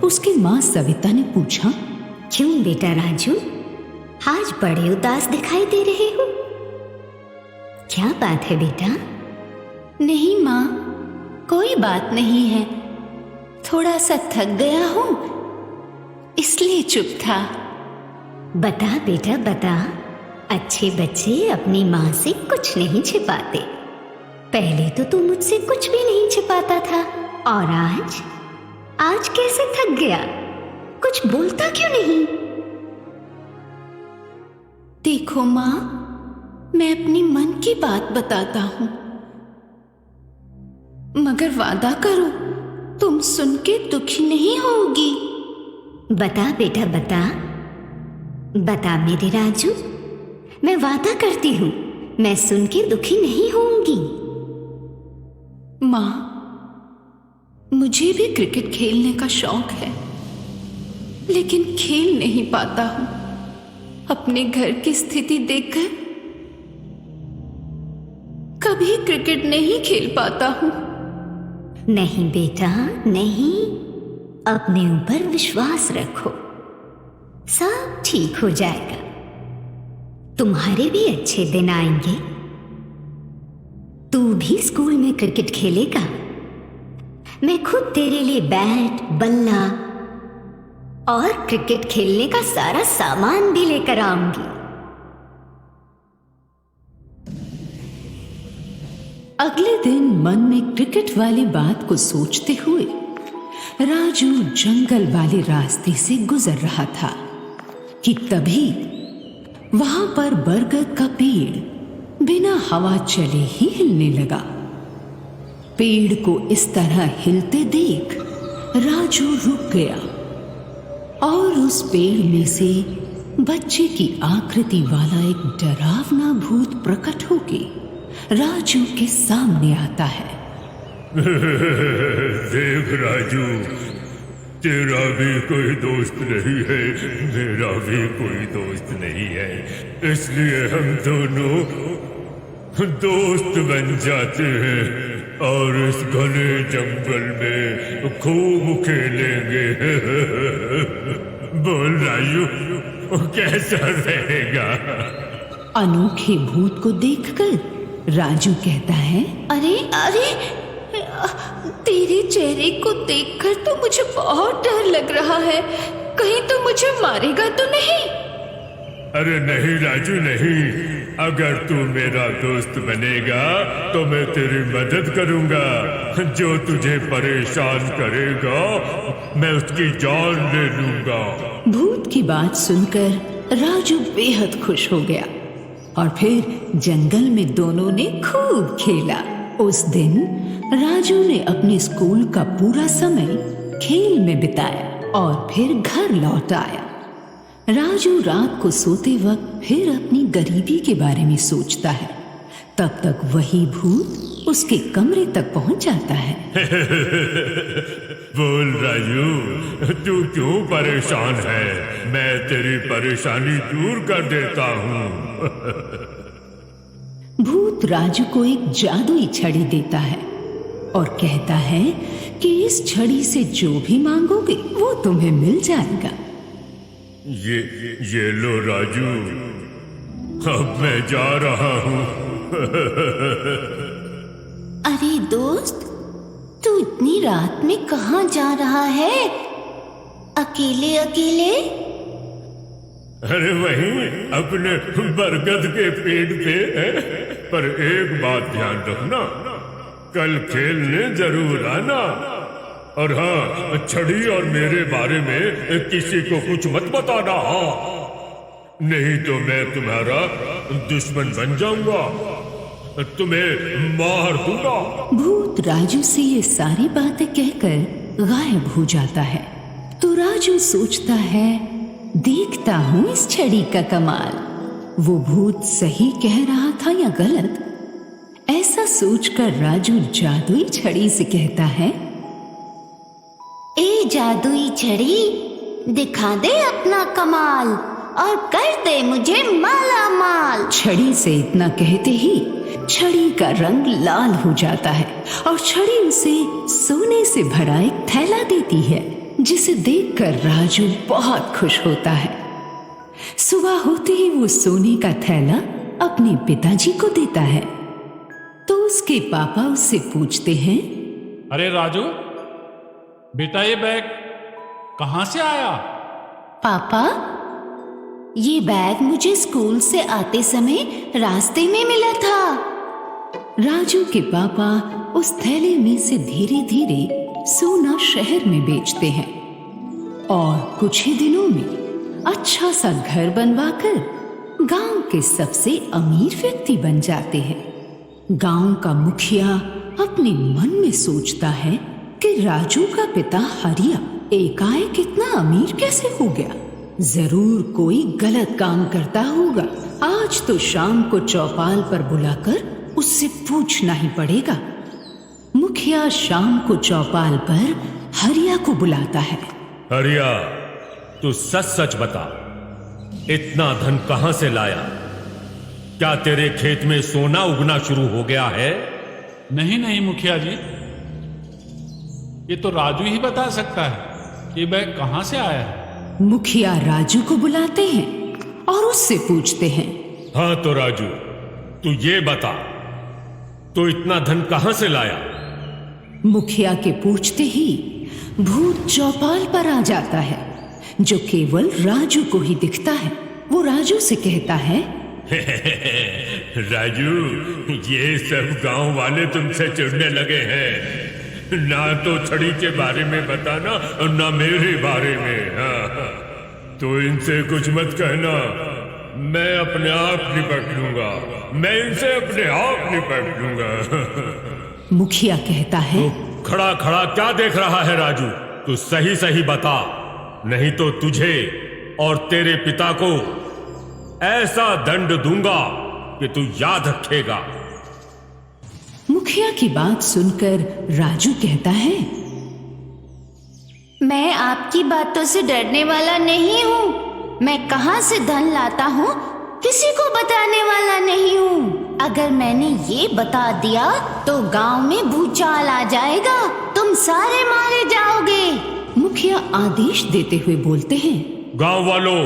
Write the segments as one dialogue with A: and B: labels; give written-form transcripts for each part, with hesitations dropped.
A: उसकी माँ सविता ने पूछा,
B: क्यों बेटा राजू, आज बड़े उदास दिखाई दे रहे हो? क्या बात है बेटा?
A: नहीं माँ, कोई बात नहीं है, थोड़ा सा थक गया हूँ इसलिए चुप था।
B: बता बेटा बता, अच्छे बच्चे अपनी माँ से कुछ नहीं छिपाते। पहले तो तू मुझसे कुछ भी नहीं छिपाता था, और आज कैसे थक गया? कुछ बोलता क्यों नहीं?
A: देखो माँ, मैं अपनी मन की बात बताता हूँ, मगर वादा करो तुम सुन के दुखी नहीं होगी।
B: बता बेटा बता, बता मेरे राजू, मैं वादा करती हूँ मैं सुन के दुखी नहीं होऊंगी।
A: माँ, मुझे भी क्रिकेट खेलने का शौक है, लेकिन खेल नहीं पाता हूँ। अपने घर की स्थिति देखकर कभी क्रिकेट नहीं खेल पाता हूँ।
B: नहीं बेटा नहीं, अपने ऊपर विश्वास रखो, सब ठीक हो जाएगा। तुम्हारे भी अच्छे दिन आएंगे। तू भी स्कूल में क्रिकेट खेलेगा, मैं खुद तेरे लिए बैट, बल्ला और क्रिकेट खेलने का सारा सामान भी लेकर आऊंगी।
A: अगले दिन मन में क्रिकेट वाली बात को सोचते हुए राजू जंगल वाले रास्ते से गुजर रहा था कि तभी वहां पर बरगद का पेड़ बिना हवा चले ही हिलने लगा। पेड़ को इस तरह हिलते देख राजू रुक गया और उस पेड़ में से बच्चे की आकृति वाला एक डरावना भूत प्रकट होके राजू के सामने आता है।
C: देख राजू, तेरा भी कोई दोस्त नहीं है, मेरा भी कोई दोस्त नहीं है, इसलिए हम दोनों दोस्त बन जाते हैं और इस घने जंगल में खूब खेलेंगे। बोल राजू, कैसा रहेगा?
A: अनोखे भूत को देखकर राजू कहता है, अरे अरे, तेरे चेहरे को देखकर तो मुझे बहुत डर लग रहा है, कहीं तो मुझे मारेगा तो नहीं?
C: अरे नहीं राजू नहीं, अगर तू मेरा दोस्त बनेगा तो मैं तेरी मदद करूंगा। जो तुझे परेशान करेगा मैं उसकी जान ले लूंगा।
A: भूत की बात सुनकर राजू बेहद खुश हो गया और फिर जंगल में दोनों ने खूब खेला। उस दिन राजू ने अपने स्कूल का पूरा समय खेल में बिताया और फिर घर लौट आया। राजू रात को सोते वक्त फिर अपनी गरीबी के बारे में सोचता है। तब तक वही भूत उसके कमरे तक पहुंच जाता है।
C: बोल राजू, तू क्यों परेशान है? मैं तेरी परेशानी दूर कर देता हूँ।
A: भूत राजू को एक जादुई छड़ी देता है और कहता है कि इस छड़ी से जो भी मांगोगे वो तुम्हें मिल जाएगा।
C: ये लो राजू, अब मैं जा रहा हूँ।
A: अरे दोस्त, तू इतनी रात में कहाँ जा रहा है, अकेले अकेले?
C: अरे वहीं अपने बरगद के पेड़ पे है, पर एक बात ध्यान रखना, कल खेलने जरूर आना। और हाँ, छड़ी और मेरे बारे में किसी को कुछ मत बताना, नहीं तो मैं तुम्हारा दुश्मन बन जाऊंगा, तुम्हें मार दूंगा।
A: भूत राजू से ये सारी बातें कहकर गायब हो जाता है। तो राजू सोचता है, देखता हूँ इस छड़ी का कमाल, वो भूत सही कह रहा था या गलत। ऐसा सोचकर राजू जादुई छड़ी से कहता है,
B: ए जादुई छड़ी, दिखा दे अपना कमाल और कर दे मुझे माला माल।
A: छड़ी से इतना कहते ही छड़ी का रंग लाल हो जाता है और छड़ी उसे सोने से भरा एक थैला देती है। जिसे देखकर राजू बहुत खुश होता है। सुबह होते ही वो सोने का थैला अपने पिताजी को देता है तो उसके पापा उससे पूछते हैं,
D: अरे राजू बेटा, ये बैग कहाँ से आया?
B: पापा, ये बैग मुझे स्कूल से आते समय रास्ते में मिला था।
A: राजू के पापा उस थैले में से धीरे धीरे सोना शहर में बेचते हैं और कुछ ही दिनों में अच्छा सा घर बनवाकर गांव के सबसे अमीर व्यक्ति बन जाते हैं। गांव का मुखिया अपने मन में सोचता है कि राजू का पिता हरिया एकाएक इतना अमीर कैसे हो गया। जरूर कोई गलत काम करता होगा। आज तो शाम को चौपाल पर बुलाकर उससे पूछना ही पड़ेगा। मुखिया शाम को चौपाल पर हरिया को बुलाता है।
C: हरिया, तू सच सच बता, इतना धन कहां से लाया? क्या तेरे खेत में सोना उगना शुरू हो गया है?
D: नहीं नहीं मुखिया जी, ये तो राजू ही बता सकता है कि बैग कहाँ से आया है।
A: मुखिया राजू को बुलाते हैं और उससे पूछते हैं,
C: हाँ तो राजू, तू ये बता, तो इतना धन कहां से लाया?
A: मुखिया के पूछते ही भूत चौपाल पर आ जाता है जो केवल राजू को ही दिखता है। वो राजू से कहता है,
C: राजू, ये सब गांव वाले तुमसे चिढ़ने लगे हैं। ना तो छड़ी के बारे में बताना और ना मेरे बारे में। हाँ, तो इनसे कुछ मत कहना, मैं अपने आप निपट लूंगा। मैं इनसे अपने आप निपट लूंगा।
A: मुखिया कहता है,
C: तो खड़ा खड़ा क्या देख रहा है राजू? तू सही सही बता, नहीं तो तुझे और तेरे पिता को ऐसा दंड दूंगा कि तू याद रखेगा।
A: मुखिया की बात सुनकर राजू कहता है,
B: मैं आपकी बातों से डरने वाला नहीं हूँ। मैं कहाँ से धन लाता हूँ किसी को बताने वाला नहीं हूँ। अगर मैंने ये बता दिया तो गांव में भूचाल आ जाएगा, तुम सारे मारे जाओगे।
A: मुखिया आदेश देते हुए बोलते हैं,
C: गांव वालों,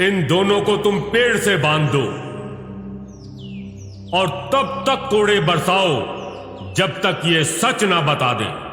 C: इन दोनों को तुम पेड़ से बांध दो और तब तक कोड़े बरसाओ जब तक ये सच ना बता दें।